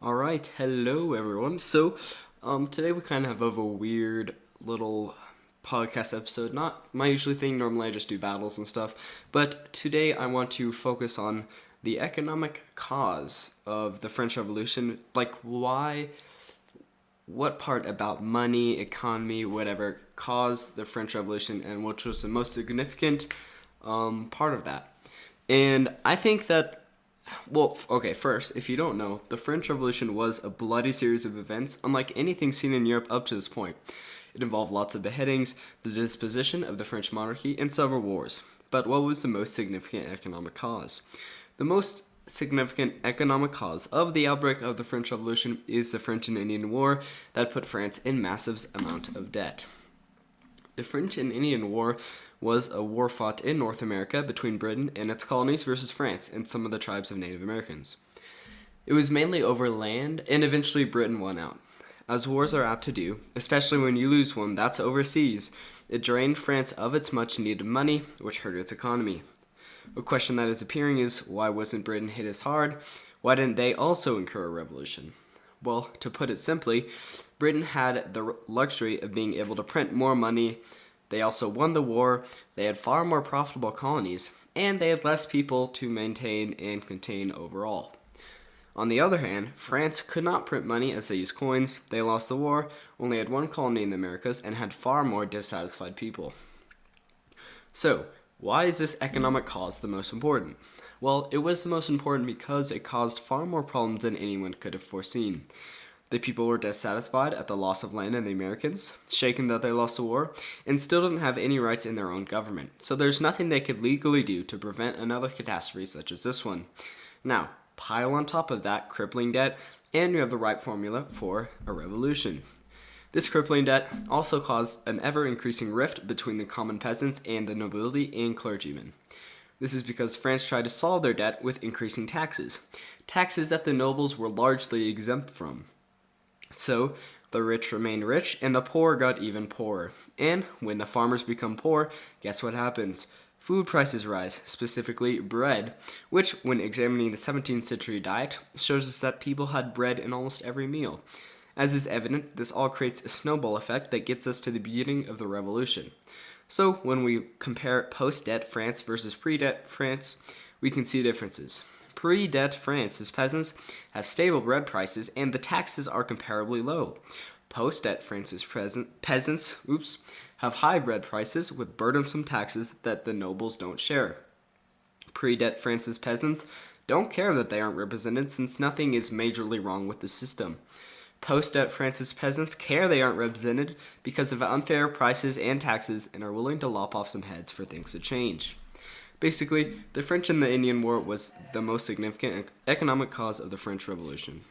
All right, hello everyone. Today we kind of have a weird little podcast episode. Not my usual thing. Normally I just do battles and stuff, but today I want to focus on the economic cause of the French Revolution. Like, what part about money, economy, whatever, caused the French Revolution, and which was the most significant part of that. And I think that okay, first, if you don't know, the French Revolution was a bloody series of events unlike anything seen in Europe up to this point. It involved lots of beheadings, the disposition of the French monarchy, and several wars. But what was the most significant economic cause? The most significant economic cause of the outbreak of the French Revolution is the French and Indian War that put France in massive amount of debt. The French and Indian War was a war fought in North America between Britain and its colonies versus France and some of the tribes of Native Americans. It was mainly over land, and eventually Britain won out. As wars are apt to do, especially when you lose one that's overseas, it drained France of its much needed money, which hurt its economy. A question that is appearing is, why wasn't Britain hit as hard? Why didn't they also incur a revolution? Well, to put it simply, Britain had the luxury of being able to print more money. They also won the war, they had far more profitable colonies, and they had less people to maintain and contain overall. On the other hand, France could not print money as they used coins, they lost the war, only had one colony in the Americas, and had far more dissatisfied people. So, why is this economic cause the most important? Well, it was the most important because it caused far more problems than anyone could have foreseen. The people were dissatisfied at the loss of land in the Americans, shaken that they lost the war, and still didn't have any rights in their own government. So there's nothing they could legally do to prevent another catastrophe such as this one. Now, pile on top of that crippling debt, and you have the right formula for a revolution. This crippling debt also caused an ever-increasing rift between the common peasants and the nobility and clergymen. This is because France tried to solve their debt with increasing taxes that the nobles were largely exempt from. So, the rich remained rich, and the poor got even poorer. And when the farmers become poor, guess what happens? Food prices rise, specifically bread, which, when examining the 17th century diet, shows us that people had bread in almost every meal. As is evident, this all creates a snowball effect that gets us to the beginning of the revolution. So, when we compare post-debt France versus pre-debt France, we can see differences. Pre-debt France's peasants have stable bread prices and the taxes are comparably low. Post-debt France's peasants have high bread prices with burdensome taxes that the nobles don't share. Pre-debt France's peasants don't care that they aren't represented since nothing is majorly wrong with the system. Post-debt France's peasants care they aren't represented because of unfair prices and taxes and are willing to lop off some heads for things to change. Basically, the French and the Indian War was the most significant economic cause of the French Revolution.